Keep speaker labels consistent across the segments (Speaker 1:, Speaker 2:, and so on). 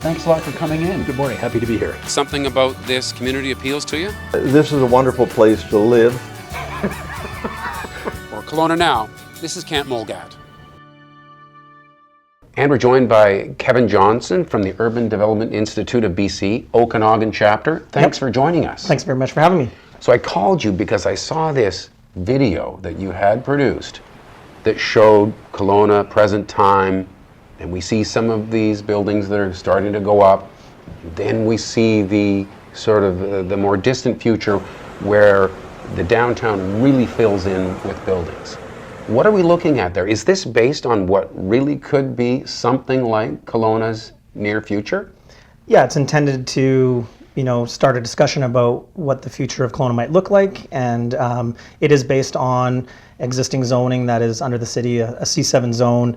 Speaker 1: Thanks a lot for coming in.
Speaker 2: Good morning, happy to be here.
Speaker 3: Something about this community appeals to you?
Speaker 4: This is a wonderful place to live.
Speaker 3: For Kelowna Now, this is Camp Mulgat. And we're joined by Kevin Johnson from the Urban Development Institute of BC, Okanagan chapter. Thanks for joining us.
Speaker 5: Thanks very much for having me.
Speaker 3: So I called you because I saw this video that you had produced that showed Kelowna present time, and we see some of these buildings that are starting to go up. Then we see the sort of the more distant future where the downtown really fills in with buildings. What are we looking at there? Is this based on what really could be something like Kelowna's near future?
Speaker 5: Yeah, it's intended to, start a discussion about what the future of Kelowna might look like, and it is based on existing zoning that is under the city, a C7 zone.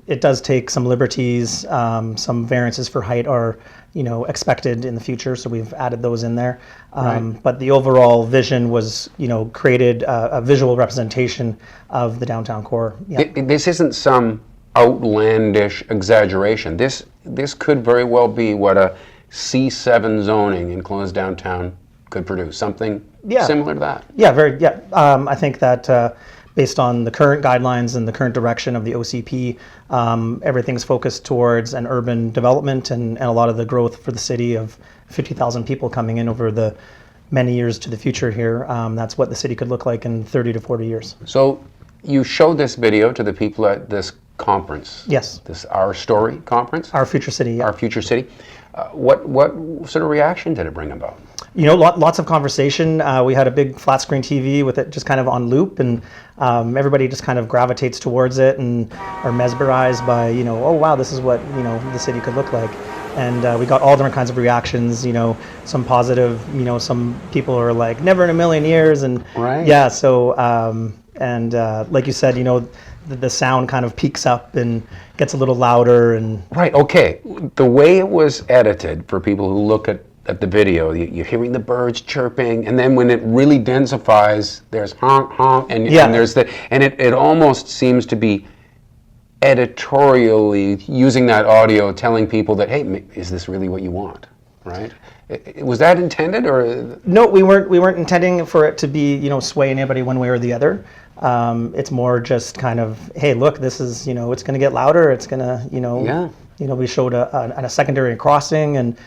Speaker 5: It does take some liberties, some variances for height are expected in the future, so we've added those in there. But the overall vision was, created a visual representation of the downtown core. Yeah.
Speaker 3: This isn't some outlandish exaggeration. This could very well be what a C7 zoning in Kelowna's downtown could produce, something similar to that.
Speaker 5: I think that based on the current guidelines and the current direction of the OCP, everything's focused towards an urban development and a lot of the growth for the city of 50,000 people coming in over the many years to the future here. That's what the city could look like in 30 to 40 years.
Speaker 3: So you showed this video to the people at this conference.
Speaker 5: Yes.
Speaker 3: This Our Story conference?
Speaker 5: Our Future City, yeah.
Speaker 3: Our Future City. What sort of reaction did it bring about?
Speaker 5: Lots of conversation. We had a big flat screen TV with it just kind of on loop, and everybody just kind of gravitates towards it and are mesmerized by, oh wow, this is what, the city could look like. And we got all different kinds of reactions, some positive, some people are like, never in a million years. And yeah, so, like you said, the sound kind of peaks up and gets a little louder. And
Speaker 3: right, okay. The way it was edited, for people who look at the video, you're hearing the birds chirping, and then when it really densifies, there's honk, honk, and there's it almost seems to be editorially using that audio, telling people that, hey, is this really what you want, right? Was that intended, or?
Speaker 5: No, we weren't intending for it to be, sway anybody one way or the other. It's more just kind of, hey, look, this is, it's going to get louder. It's going to, we showed a secondary crossing, and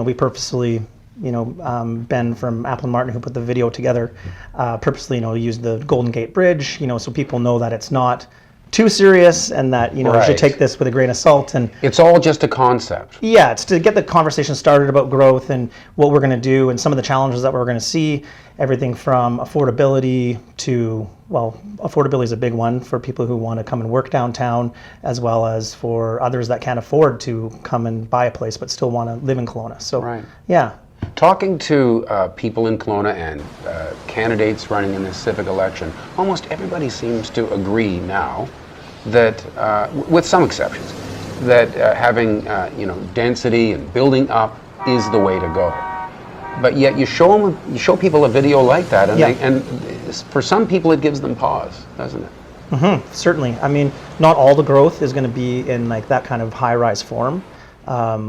Speaker 5: we purposely, Ben from Apple and Martin, who put the video together, purposely, used the Golden Gate Bridge, so people know that it's not too serious, and that you should take this with a grain of salt. And
Speaker 3: it's all just a concept.
Speaker 5: Yeah, it's to get the conversation started about growth and what we're going to do and some of the challenges that we're going to see. Everything from affordability to, well, affordability is a big one for people who want to come and work downtown, as well as for others that can't afford to come and buy a place but still want to live in Kelowna. So yeah.
Speaker 3: Talking to people in Kelowna and candidates running in this civic election, almost everybody seems to agree now that, with some exceptions, that having density and building up is the way to go. But yet you show people a video like that, and and for some people it gives them pause, doesn't it?
Speaker 5: Mm-hmm, certainly. I mean, not all the growth is going to be in like that kind of high-rise form.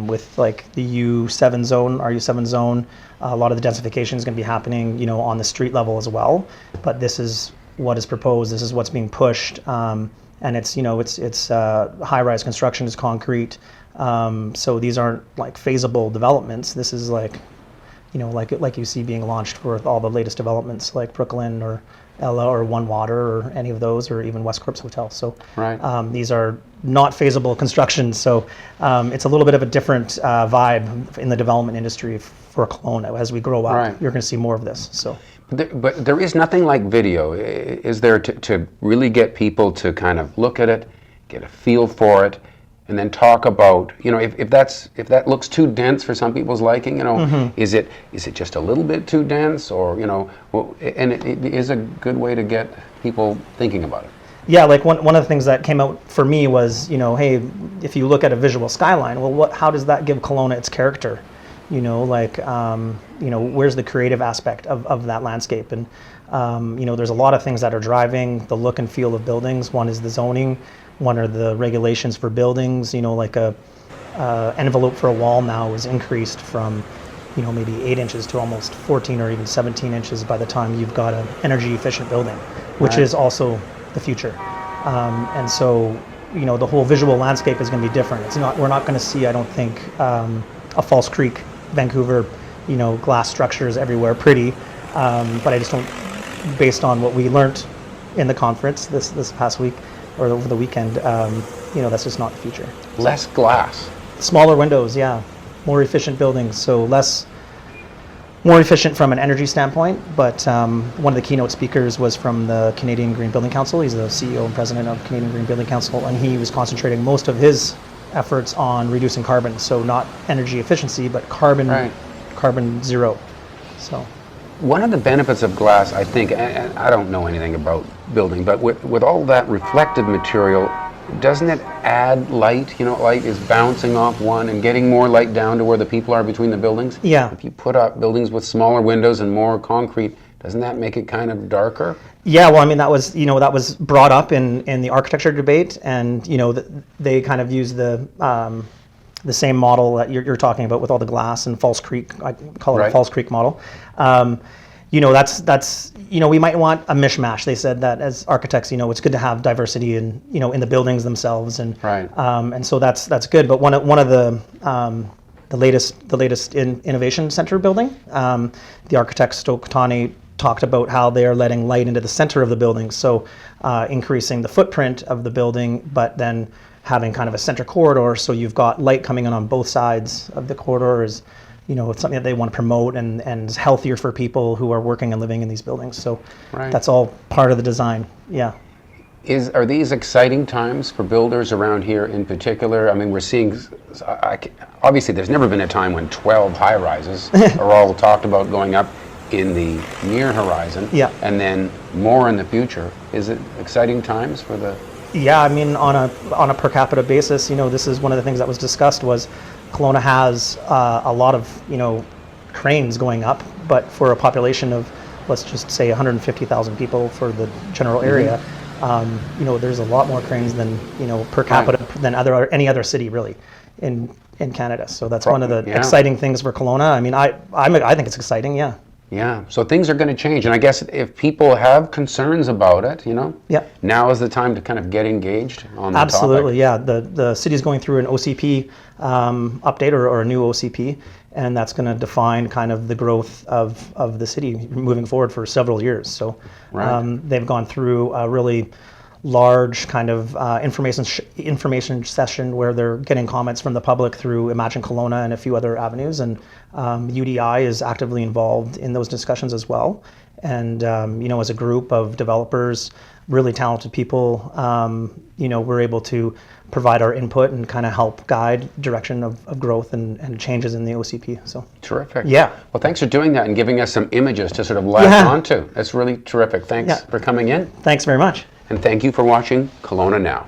Speaker 5: With like the U7 zone, our U7 zone, a lot of the densification is going to be happening, on the street level as well. But this is what is proposed. This is what's being pushed, and it's it's high-rise construction is concrete. So these aren't like feasible developments. This is like, like you see being launched for all the latest developments like Brooklyn or Ella or One Water or any of those, or even West Corp's Hotel. So these are not feasible constructions. So it's a little bit of a different vibe in the development industry for Kelowna. As we grow up, you're going to see more of this. So,
Speaker 3: but there is nothing like video, is there, to really get people to kind of look at it, get a feel for it, and then talk about, if that looks too dense for some people's liking, is it just a little bit too dense, or and it is a good way to get people thinking about it.
Speaker 5: Yeah, like one of the things that came out for me was, hey, if you look at a visual skyline, well, how does that give Kelowna its character? Where's the creative aspect of that landscape? And there's a lot of things that are driving the look and feel of buildings. One is the zoning. One are the regulations for buildings, like a envelope for a wall now is increased from, maybe 8 inches to almost 14 or even 17 inches by the time you've got an energy efficient building, which
Speaker 3: Right.
Speaker 5: is also the future. And so, the whole visual landscape is going to be different. We're not going to see, I don't think, a False Creek, Vancouver, glass structures everywhere, pretty. But I just don't, based on what we learned in the conference this past week or over the weekend, that's just not the future.
Speaker 3: Less glass.
Speaker 5: Smaller windows, yeah. More efficient buildings, so more efficient from an energy standpoint, but one of the keynote speakers was from the Canadian Green Building Council. He's the CEO and president of Canadian Green Building Council, and he was concentrating most of his efforts on reducing carbon, so not energy efficiency, but carbon,
Speaker 3: Right.
Speaker 5: carbon zero. So
Speaker 3: One of the benefits of glass, I think, and I don't know anything about building, but with all that reflective material, doesn't it add light? Light is bouncing off one and getting more light down to where the people are between the buildings.
Speaker 5: Yeah.
Speaker 3: If you put up buildings with smaller windows and more concrete, doesn't that make it kind of darker?
Speaker 5: yeah, well, I mean, that was brought up in the architecture debate, and they kind of use the same model that you're talking about with all the glass and False Creek. I call it
Speaker 3: Right.
Speaker 5: a False Creek model. That's we might want a mishmash. They said that as architects, it's good to have diversity in the buildings themselves, and
Speaker 3: Right.
Speaker 5: and so that's good. But one of the latest innovation center building, the architect Stoke Tani talked about how they are letting light into the center of the building, so increasing the footprint of the building, but then having kind of a center corridor, so you've got light coming in on both sides of the corridor is, it's something that they want to promote and is healthier for people who are working and living in these buildings. So
Speaker 3: Right.
Speaker 5: that's all part of the design. Yeah.
Speaker 3: Are these exciting times for builders around here in particular? I mean, we're seeing, obviously there's never been a time when 12 high-rises are all talked about going up in the near horizon,
Speaker 5: Yeah.
Speaker 3: and then more in the future. Is it exciting times for the...
Speaker 5: Yeah, I mean, on a per capita basis, this is one of the things that was discussed was Kelowna has a lot of, cranes going up, but for a population of, let's just say 150,000 people for the general area, there's a lot more cranes than, per capita than any other city really in Canada. So that's one of the
Speaker 3: Yeah.
Speaker 5: exciting things for Kelowna. I mean, I think it's exciting, yeah.
Speaker 3: Yeah, so things are going to change, and I guess if people have concerns about it,
Speaker 5: Yeah.
Speaker 3: now is the time to kind of get engaged on the
Speaker 5: Absolutely,
Speaker 3: topic.
Speaker 5: yeah. The city's going through an OCP update or a new OCP, and that's going to define kind of the growth of the city moving forward for several years. So
Speaker 3: Right.
Speaker 5: they've gone through a really large kind of information session where they're getting comments from the public through Imagine Kelowna and a few other avenues, and UDI is actively involved in those discussions as well. And as a group of developers, really talented people, we're able to provide our input and kind of help guide direction of growth and changes in the OCP. So
Speaker 3: Terrific.
Speaker 5: Yeah.
Speaker 3: Well, thanks for doing that and giving us some images to sort of latch
Speaker 5: Yeah.
Speaker 3: onto. That's really terrific. Thanks
Speaker 5: Yeah.
Speaker 3: for coming in.
Speaker 5: thanks very much.
Speaker 3: And thank you for watching Kelowna Now.